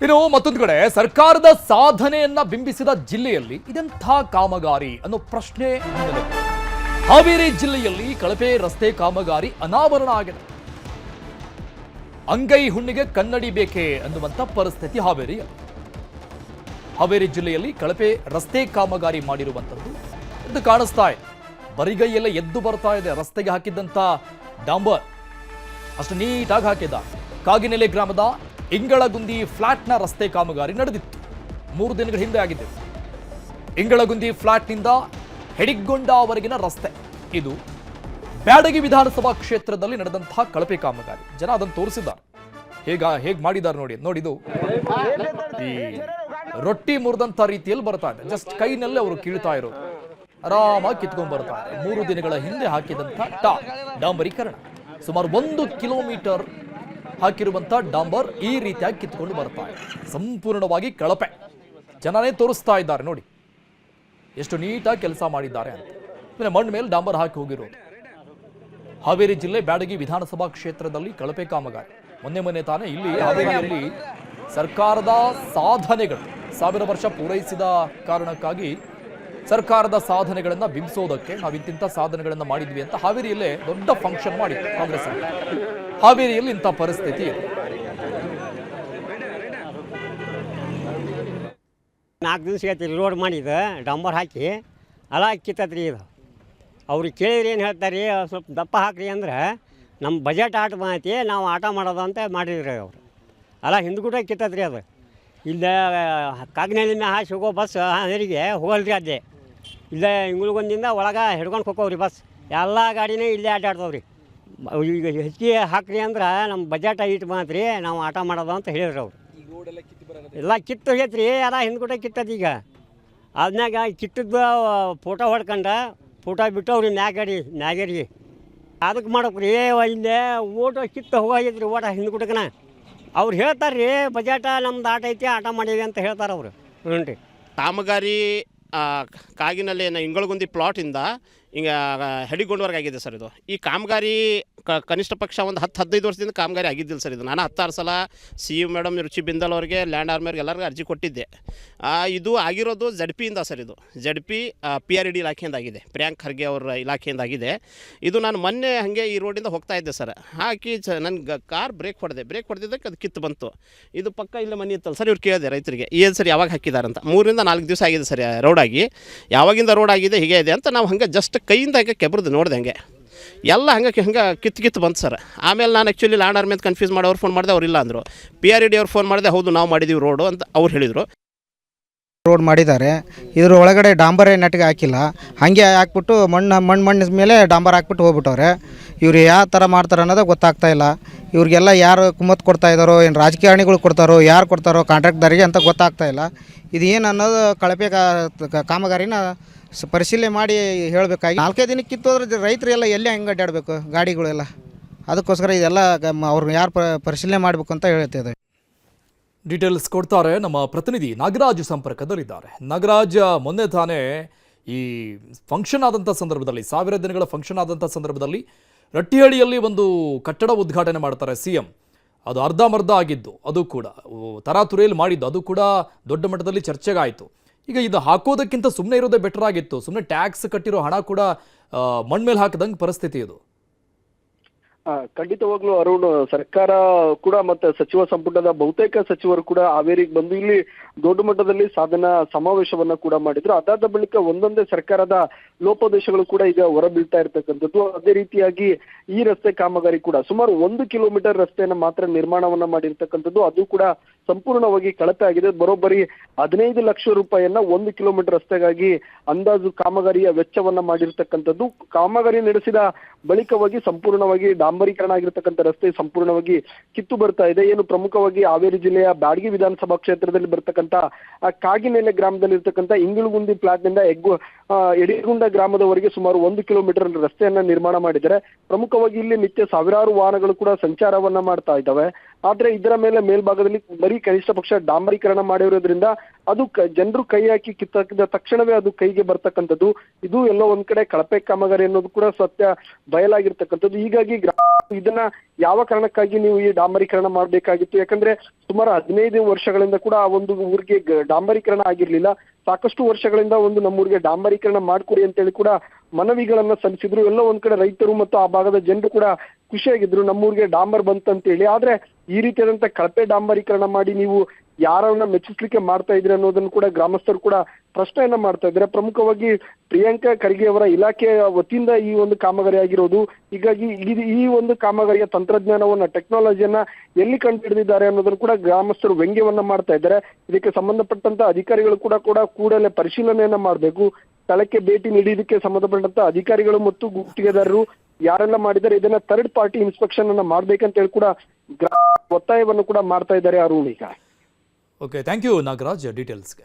ಇನ್ನು ಮತ್ತೊಂದು ಕಡೆ ಸರ್ಕಾರದ ಸಾಧನೆಯನ್ನ ಬಿಂಬಿಸಿದ ಜಿಲ್ಲೆಯಲ್ಲಿ ಇದೆಂಥ ಕಾಮಗಾರಿ ಅನ್ನೋ ಪ್ರಶ್ನೆ ನೆಲೆಗೊಂಡಿದೆ. ಹಾವೇರಿ ಜಿಲ್ಲೆಯಲ್ಲಿ ಕಳಪೆ ರಸ್ತೆ ಕಾಮಗಾರಿ ಅನಾವರಣ ಆಗಿದೆ. ಅಂಗೈ ಹುಣ್ಣಿಗೆ ಕನ್ನಡಿ ಬೇಕೇ ಅನ್ನುವಂಥ ಪರಿಸ್ಥಿತಿ ಹಾವೇರಿಯಲ್ಲಿ. ಹಾವೇರಿ ಜಿಲ್ಲೆಯಲ್ಲಿ ಕಳಪೆ ರಸ್ತೆ ಕಾಮಗಾರಿ ಮಾಡಿರುವಂಥದ್ದು ಇದು ಕಾಣಿಸ್ತಾ ಇದೆ. ಬರಿಗೈಯೆಲ್ಲ ಎದ್ದು ಬರ್ತಾ ಇದೆ. ರಸ್ತೆಗೆ ಹಾಕಿದ್ದಂಥ ಡಾಂಬರ್ ಅಷ್ಟು ನೀಟಾಗಿ ಹಾಕಿದ್ದ. ಕಾಗಿನೆಲೆ ಗ್ರಾಮದ ಇಂಗಳಗುಂದಿ ಫ್ಲಾಟ್ನ ರಸ್ತೆ ಕಾಮಗಾರಿ ನಡೆದಿತ್ತು. 3 ದಿನಗಳ ಹಿಂದೆ ಆಗಿದೆ. ಇಂಗಳಗುಂದಿ ಫ್ಲಾಟ್ನಿಂದ ಹೆಡಿಗೊಂಡವರೆಗಿನ ರಸ್ತೆ ಇದು ಬ್ಯಾಡಗಿ ವಿಧಾನಸಭಾ ಕ್ಷೇತ್ರದಲ್ಲಿ ನಡೆದಂತಹ ಕಳಪೆ ಕಾಮಗಾರಿ. ಜನ ಅದನ್ನು ತೋರಿಸಿದ್ದಾರೆ. ಹೇಗೆ ಮಾಡಿದ್ದಾರೆ ನೋಡಿದು ಈ ರೊಟ್ಟಿ ಮುರಿದಂತ ರೀತಿಯಲ್ಲಿ ಬರ್ತಾ ಇದೆ. ಜಸ್ಟ್ ಕೈನಲ್ಲೇ ಅವರು ಕೀಳ್ತಾ ಇರೋದು, ಆರಾಮಾಗಿ ಕಿತ್ಕೊಂಡ್ ಬರ್ತಾ ಇದೆ. 3 ದಿನಗಳ ಹಿಂದೆ ಹಾಕಿದಂತ ಡಾಂಬರೀಕರಣ ಸುಮಾರು 1 ಕಿಲೋಮೀಟರ್ ಹಾಕಿರುವಂತ ಡಾಂಬರ್ ಈ ರೀತಿಯಾಗಿ ಕಿತ್ಕೊಂಡು ಬರ್ತಾ ಇದೆ. ಸಂಪೂರ್ಣವಾಗಿ ಕಳಪೆ. ಜನನೇ ತೋರಿಸ್ತಾ ಇದ್ದಾರೆ ನೋಡಿ ಎಷ್ಟು ನೀಟಾಗಿ ಕೆಲಸ ಮಾಡಿದ್ದಾರೆ ಅಂತ. ಮಣ್ಣು ಮೇಲೆ ಡಾಂಬರ್ ಹಾಕಿ ಹೋಗಿರೋದು. ಹಾವೇರಿ ಜಿಲ್ಲೆ ಬ್ಯಾಡಗಿ ವಿಧಾನಸಭಾ ಕ್ಷೇತ್ರದಲ್ಲಿ ಕಳಪೆ ಕಾಮಗಾರಿ. ಮೊನ್ನೆ ತಾನೇ ಇಲ್ಲಿ ಹಾವೇರಿಯಲ್ಲಿ ಸರ್ಕಾರದ ಸಾಧನೆಗಳು 1000 ವರ್ಷ ಪೂರೈಸಿದ ಕಾರಣಕ್ಕಾಗಿ ಸರ್ಕಾರದ ಸಾಧನೆಗಳನ್ನ ಬಿಂಬಿಸೋದಕ್ಕೆ ನಾವು ಇಂತಿಂಥ ಸಾಧನೆಗಳನ್ನ ಮಾಡಿದ್ವಿ ಅಂತ ಹಾವೇರಿಯಲ್ಲೇ ದೊಡ್ಡ ಫಂಕ್ಷನ್ ಮಾಡಿತ್ತು ಕಾಂಗ್ರೆಸ್ ಅಂತ. ಹಾವೇರಿಯಲ್ಲಿ ಇಂಥ ಪರಿಸ್ಥಿತಿ ಇದೆ. 4 ದಿವಸ ರೋಡ್ ಮಾಡಿದ ಡಾಂಬರ್ ಹಾಕಿ ಅಲ್ಲ ಕಿತ್ತತ್ರಿ ಇದು. ಅವ್ರಿಗೆ ಕೇಳಿದ್ರೆ ಏನು ಹೇಳ್ತಾರೆ, ಸ್ವಲ್ಪ ದಪ್ಪ ಹಾಕ್ರಿ ಅಂದ್ರೆ ನಮ್ಮ ಬಜೆಟ್ ಆಟ ಐತಿ, ನಾವು ಆಟ ಮಾಡೋದು ಅಂತ ಮಾಡಿದ್ರಿ ಅವರು. ಅಲ್ಲ ಹಿಂದ್ಗೂಟ ಕಿತ್ತತ್ರಿ ಅದು. ಇಲ್ಲೇ ಕಾಗಿನೆಲಿನ ಹಾಸಿ ಹೋಗೋ ಬಸ್ ಹಾವೇರಿಗೆ ಹೋಗಲ್ರಿ ಅದೇ. ಇಲ್ಲೇ ಇಂಗುಳಗೊಂದಿಂದ ಒಳಗೆ ಹಿಡ್ಕೊಂಡು ಹೋಗೋವ್ರಿ ಬಸ್. ಎಲ್ಲ ಗಾಡಿನೇ ಇಲ್ಲೇ ಅಡ್ಡಾಡ್ತಾವ್ರಿ. ಈಗ ಹೆಚ್ಚಿಗೆ ಹಾಕ್ರಿ ಅಂದ್ರೆ ನಮ್ಮ ಬಜೆಟ್ ಇಟ್ಟು ಮಾತ್ರಿ ನಾವು ಆಟ ಮಾಡೋದು ಅಂತ ಹೇಳಿದ್ರು ಅವರು. ಎಲ್ಲ ಕಿತ್ತು ಹೋಗೈತ್ರಿ, ಎಲ್ಲ ಹಿಂದ್ಗೂಟ ಕಿತ್ತದ. ಈಗ ಅದನ್ನಾಗ ಕಿತ್ತದ್ದು ಫೋಟೋ ಹೊಡ್ಕೊಂಡು ಫೋಟೋ ಬಿಟ್ಟವ್ರಿ ಮ್ಯಾಗೇರಿ ಅದಕ್ಕೆ ಮಾಡೋಕ್ರಿ. ಇಲ್ಲೇ ಓಟು ಕಿತ್ತು ಹೋಗೈತ್ರಿ ಓಟ ಹಿಂದ್ಗೂಟಕ್ಕನ. ಅವ್ರು ಹೇಳ್ತಾರೆ ರೀ ಬಜೆಟ ನಮ್ದು ಆಟ ಐತಿ, ಆಟ ಮಾಡೀವಿ ಅಂತ ಹೇಳ್ತಾರೆ ಅವರು. ಹ್ಞೂ ರೀ. ಕಾಮಗಾರಿ ಕಾಗಿನಲ್ಲಿ ಇಂಗಳಗುಂದಿ ಪ್ಲಾಟಿಂದ ಹಿಂಗೆ ಹೆಡಿಗೊಂಡವರೆಗೆ ಆಗಿದೆ ಸರ್ ಇದು. ಈ ಕಾಮಗಾರಿ ಕನಿಷ್ಠ ಪಕ್ಷ ಒಂದು 10-15 ವರ್ಷದಿಂದ ಕಾಮಗಾರಿ ಆಗಿದ್ದಿಲ್ಲ ಸರ್ ಇದು. ನಾನು 10 ಸಲ CM ಮೇಡಮ್ ರುಚಿ ಬಿಂದಲ್ ಅವ್ರಿಗೆ, ಲ್ಯಾಂಡ್ ಆರ್ಮಿಯವ್ರಿಗೆ ಎಲ್ಲರಿಗೂ ಅರ್ಜಿ ಕೊಟ್ಟಿದ್ದೆ. ಇದು ಆಗಿರೋದು ZPಯಿಂದ ಸರ್. ಇದು ZP PRD ಇಲಾಖೆಯಿಂದ ಆಗಿದೆ, ಪ್ರಿಯಾಂಕ್ ಖರ್ಗೆ ಅವರ ಇಲಾಖೆಯಿಂದ ಆಗಿದೆ. ಇದು ನಾನು ಮೊನ್ನೆ ಹಾಗೆ ಈ ರೋಡಿಂದ ಹೋಗ್ತಾ ಇದ್ದೆ ಸರ್. ಹಾಕಿ ನನ್ನ ಕಾರ್ ಬ್ರೇಕ್ ಹೊಡೆದಿದ್ದಕ್ಕೆ ಅದು ಕಿತ್ತು ಬಂತು. ಇದು ಪಕ್ಕ ಇಲ್ಲೇ ಮನೆ ಇತ್ತಲ್ಲ ಸರ್. ಇವ್ರು ಕೇಳಿದೆ ರೈತರಿಗೆ ಏನು ಸರ್ ಯಾವಾಗ ಹಾಕಿದ್ದಾರೆ ಅಂತ. 3-4 ದಿವಸ ಆಗಿದೆ ಸರ್ ರೋಡಾಗಿ. ಯಾವಾಗಿಂದ ರೋಡ್ ಆಗಿದೆ ಹೀಗೆ ಇದೆ ಅಂತ ನಾವು ಹಂಗೆ ಜಸ್ಟ್ ಕೈಯಿಂದ ಹಂಗೆ ಕೆಬ್ರದ್ದು ನೋಡಿದೆ. ಹಂಗೆ ಎಲ್ಲ ಹಂಗೆ ಕಿತ್ತು ಬಂತು ಸರ್. ಆಮೇಲೆ ನಾನು ಆ್ಯಕ್ಚುಲಿ ಲ್ಯಾಂಡ್ ಆರ್ಮಿ ಅಂತ ಕನ್ಫ್ಯೂಸ್ ಮಾಡಿ ಅವ್ರು ಫೋನ್ ಮಾಡಿದೆ, ಅವ್ರು ಇಲ್ಲ ಅಂದರು. PRD ಅವ್ರು ಫೋನ್ ಮಾಡಿದೆ, ಹೌದು ನಾವು ಮಾಡಿದ್ದೀವಿ ರೋಡು ಅಂತ ಅವ್ರು ಹೇಳಿದರು. ರೋಡ್ ಮಾಡಿದ್ದಾರೆ, ಇದ್ರ ಒಳಗಡೆ ಡಾಂಬರೇ ನೆಟ್ಗೆ ಹಾಕಿಲ್ಲ. ಹಾಗೆ ಹಾಕ್ಬಿಟ್ಟು ಮಣ್ಣು ಮೇಲೆ ಡಾಂಬರ್ ಹಾಕ್ಬಿಟ್ಟು ಹೋಗ್ಬಿಟ್ಟವ್ರೆ. ಇವ್ರು ಯಾವ ಥರ ಮಾಡ್ತಾರೆ ಅನ್ನೋದು ಗೊತ್ತಾಗ್ತಾ ಇಲ್ಲ. ಇವ್ರಿಗೆಲ್ಲ ಯಾರು ಕುಮ್ಮತ್ತು ಕೊಡ್ತಾ ಇದ್ದಾರೋ, ಏನು ರಾಜಕಾರಣಿಗಳು ಕೊಡ್ತಾರೋ, ಯಾರು ಕೊಡ್ತಾರೋ ಕಾಂಟ್ರಾಕ್ಟ್ದಾರಿಗೆ ಅಂತ ಗೊತ್ತಾಗ್ತಾ ಇಲ್ಲ. ಇದು ಏನು ಅನ್ನೋದು ಕಳಪೆ ಕಾಮಗಾರಿನ ಪರಿಶೀಲನೆ ಮಾಡಿ ಹೇಳಬೇಕಾಗಿ. 4-5 ದಿನಕ್ಕೆ ಕಿತ್ತೋದ್ರೆ ರೈತರೆಲ್ಲ ಎಲ್ಲೇ ಹೆಂಗೆ ಅಡ್ಡಾಡಬೇಕು ಗಾಡಿಗಳೆಲ್ಲ. ಅದಕ್ಕೋಸ್ಕರ ಇದೆಲ್ಲ ಅವ್ರನ್ನ ಯಾರು ಪರಿಶೀಲನೆ ಮಾಡಬೇಕು ಅಂತ ಹೇಳ್ತಿದ್ದಾರೆ. ಡೀಟೇಲ್ಸ್ ಕೊಡ್ತಾರೆ ನಮ್ಮ ಪ್ರತಿನಿಧಿ ನಾಗರಾಜ್ ಸಂಪರ್ಕದಲ್ಲಿದ್ದಾರೆ. ನಾಗರಾಜ್, ಮೊನ್ನೆ ತಾನೇ ಈ ಫಂಕ್ಷನ್ ಆದಂಥ ಸಂದರ್ಭದಲ್ಲಿ, 1000 ದಿನಗಳ ಫಂಕ್ಷನ್ ಆದಂಥ ಸಂದರ್ಭದಲ್ಲಿ ರಟ್ಟಿಹಳ್ಳಿಯಲ್ಲಿ ಒಂದು ಕಟ್ಟಡ ಉದ್ಘಾಟನೆ ಮಾಡ್ತಾರೆ CM. ಅದು ಅರ್ಧಂಬರ್ಧ ಆಗಿದ್ದು, ಅದು ಕೂಡ ತರಾತುರಿಯಲ್ಲಿ ಮಾಡಿದ್ದು, ಅದು ಕೂಡ ದೊಡ್ಡ ಮಟ್ಟದಲ್ಲಿ ಚರ್ಚೆಗಾಯಿತು. ಈಗ ಇದು ಹಾಕೋದಕ್ಕಿಂತ ಸುಮ್ಮನೆ ಇರೋದೇ ಬೆಟರ್ ಆಗಿತ್ತು. ಸುಮ್ಮನೆ ಟ್ಯಾಕ್ಸ್ ಕಟ್ಟಿರೋ ಹಣ ಕೂಡ ಮಣ್ಣು ಮೇಲೆ ಹಾಕಿದಂಗೆ ಪರಿಸ್ಥಿತಿ ಇದು. ಖಂಡಿತವಾಗ್ಲೂ ಅರುಣ್, ಸರ್ಕಾರ ಕೂಡ ಮತ್ತೆ ಸಚಿವ ಸಂಪುಟದ ಬಹುತೇಕ ಸಚಿವರು ಕೂಡ ಹಾವೇರಿಗೆ ಬಂದು ಇಲ್ಲಿ ದೊಡ್ಡ ಮಟ್ಟದಲ್ಲಿ ಸಾಧನಾ ಸಮಾವೇಶವನ್ನ ಕೂಡ ಮಾಡಿದ್ರು. ಅದಾದ ಬಳಿಕ ಒಂದೊಂದೇ ಸರ್ಕಾರದ ಲೋಪದೋಷಗಳು ಕೂಡ ಈಗ ಹೊರಬೀಳ್ತಾ ಇರ್ತಕ್ಕಂಥದ್ದು. ಅದೇ ರೀತಿಯಾಗಿ ಈ ರಸ್ತೆ ಕಾಮಗಾರಿ ಕೂಡ ಸುಮಾರು 1 ಕಿಲೋಮೀಟರ್ ರಸ್ತೆಯನ್ನ ಮಾತ್ರ ನಿರ್ಮಾಣವನ್ನ ಮಾಡಿರ್ತಕ್ಕಂಥದ್ದು. ಅದು ಕೂಡ ಸಂಪೂರ್ಣವಾಗಿ ಕಳಪೆ ಆಗಿದೆ. ಬರೋಬ್ಬರಿ 15 ಲಕ್ಷ ರೂಪಾಯಿಯನ್ನ 1 ಕಿಲೋಮೀಟರ್ ರಸ್ತೆಗಾಗಿ ಅಂದಾಜು ಕಾಮಗಾರಿಯ ವೆಚ್ಚವನ್ನ ಮಾಡಿರ್ತಕ್ಕಂಥದ್ದು. ಕಾಮಗಾರಿ ನಡೆಸಿದ ಬಳಿಕವಾಗಿ ಸಂಪೂರ್ಣವಾಗಿ ಡಾಂಬರೀಕರಣ ಆಗಿರ್ತಕ್ಕಂಥ ರಸ್ತೆ ಸಂಪೂರ್ಣವಾಗಿ ಕಿತ್ತು ಬರ್ತಾ ಇದೆ. ಏನು ಪ್ರಮುಖವಾಗಿ ಹಾವೇರಿ ಜಿಲ್ಲೆಯ ಬ್ಯಾಡಗಿ ವಿಧಾನಸಭಾ ಕ್ಷೇತ್ರದಲ್ಲಿ ಬರ್ತಕ್ಕಂಥ ಕಾಗಿನೆಲೆ ಗ್ರಾಮದಲ್ಲಿ ಇರ್ತಕ್ಕಂಥ ಇಂಗಳಗುಂದಿ ಪ್ಲಾಟ್ ನಿಂದ ಎಡಿಗುಂಡ ಗ್ರಾಮದವರೆಗೆ ಸುಮಾರು 1 ಕಿಲೋಮೀಟರ್ ರಸ್ತೆಯನ್ನ ನಿರ್ಮಾಣ ಮಾಡಿದ್ದಾರೆ. ಪ್ರಮುಖವಾಗಿ ಇಲ್ಲಿ ನಿತ್ಯ ಸಾವಿರಾರು ವಾಹನಗಳು ಕೂಡ ಸಂಚಾರವನ್ನ ಮಾಡ್ತಾ ಇದ್ದಾವೆ. ಆದ್ರೆ ಇದರ ಮೇಲೆ ಮೇಲ್ಭಾಗದಲ್ಲಿ ಬರೀ ಕನಿಷ್ಠ ಪಕ್ಷ ಡಾಂಬರೀಕರಣ ಮಾಡಿರೋದ್ರಿಂದ ಅದು ಜನರು ಕೈ ಹಾಕಿ ಕಿತ್ತಾಕಿದ ತಕ್ಷಣವೇ ಅದು ಕೈಗೆ ಬರ್ತಕ್ಕಂಥದ್ದು. ಇದು ಎಲ್ಲೋ ಒಂದ್ ಕಡೆ ಕಳಪೆ ಕಾಮಗಾರಿ ಅನ್ನೋದು ಕೂಡ ಸತ್ಯ ಬಯಲಾಗಿರ್ತಕ್ಕಂಥದ್ದು. ಹೀಗಾಗಿ ಇದನ್ನ ಯಾವ ಕಾರಣಕ್ಕಾಗಿ ನೀವು ಈ ಡಾಂಬರೀಕರಣ ಮಾಡಬೇಕಾಗಿತ್ತು? ಯಾಕಂದ್ರೆ ಸುಮಾರು 15 ವರ್ಷಗಳಿಂದ ಕೂಡ ಆ ಒಂದು ಊರಿಗೆ ಡಾಂಬರೀಕರಣ ಆಗಿರ್ಲಿಲ್ಲ. ಸಾಕಷ್ಟು ವರ್ಷಗಳಿಂದ ಒಂದು ನಮ್ಮೂರಿಗೆ ಡಾಂಬರೀಕರಣ ಮಾಡ್ಕೊಡಿ ಅಂತೇಳಿ ಕೂಡ ಮನವಿಗಳನ್ನ ಸಲ್ಲಿಸಿದ್ರು. ಎಲ್ಲೋ ಒಂದ್ ಕಡೆ ರೈತರು ಮತ್ತು ಆ ಭಾಗದ ಜನರು ಕೂಡ ಖುಷಿಯಾಗಿದ್ರು, ನಮ್ಮೂರಿಗೆ ಡಾಂಬರ್ ಬಂತಂತೇಳಿ. ಆದ್ರೆ ಈ ರೀತಿಯಾದಂತ ಕಳಪೆ ಡಾಂಬರೀಕರಣ ಮಾಡಿ ನೀವು ಯಾರನ್ನ ಮೆಚ್ಚಿಸ್ಲಿಕ್ಕೆ ಮಾಡ್ತಾ ಇದ್ರಿ ಅನ್ನೋದನ್ನು ಕೂಡ ಗ್ರಾಮಸ್ಥರು ಕೂಡ ಪ್ರಶ್ನೆಯನ್ನ ಮಾಡ್ತಾ ಇದ್ದಾರೆ. ಪ್ರಮುಖವಾಗಿ ಪ್ರಿಯಾಂಕಾ ಖರ್ಗೆ ಅವರ ಇಲಾಖೆಯ ವತಿಯಿಂದ ಈ ಒಂದು ಕಾಮಗಾರಿ ಆಗಿರೋದು. ಹೀಗಾಗಿ ಈ ಒಂದು ಕಾಮಗಾರಿಯ ತಂತ್ರಜ್ಞಾನವನ್ನ, ಟೆಕ್ನಾಲಜಿಯನ್ನ ಎಲ್ಲಿ ಕಂಡುಹಿಡಿದಿದ್ದಾರೆ ಅನ್ನೋದನ್ನು ಕೂಡ ಗ್ರಾಮಸ್ಥರು ವ್ಯಂಗ್ಯವನ್ನ ಮಾಡ್ತಾ ಇದ್ದಾರೆ. ಇದಕ್ಕೆ ಸಂಬಂಧಪಟ್ಟಂತ ಅಧಿಕಾರಿಗಳು ಕೂಡ ಕೂಡಲೇ ಪರಿಶೀಲನೆಯನ್ನ ಮಾಡಬೇಕು. ಸ್ಥಳಕ್ಕೆ ಭೇಟಿ ನೀಡಿ ಇದಕ್ಕೆ ಸಂಬಂಧಪಟ್ಟಂತ ಅಧಿಕಾರಿಗಳು ಮತ್ತು ಗುತ್ತಿಗೆದಾರರು ಯಾರೆಲ್ಲ ಮಾಡಿದ್ದಾರೆ ಇದನ್ನ ಥರ್ಡ್ ಪಾರ್ಟಿ ಇನ್ಸ್ಪೆಕ್ಷನ್ ಅನ್ನ ಮಾಡ್ಬೇಕಂತ ಹೇಳಿ ಕೂಡ ಒತ್ತಾಯವನ್ನು ಕೂಡ ಮಾಡ್ತಾ ಇದ್ದಾರೆ ಅರುಣ್. ಈಗ ಓಕೆ, ಥ್ಯಾಂಕ್ ಯು ನಾಗರಾಜ್ ಡೀಟೇಲ್ಸ್ಗೆ.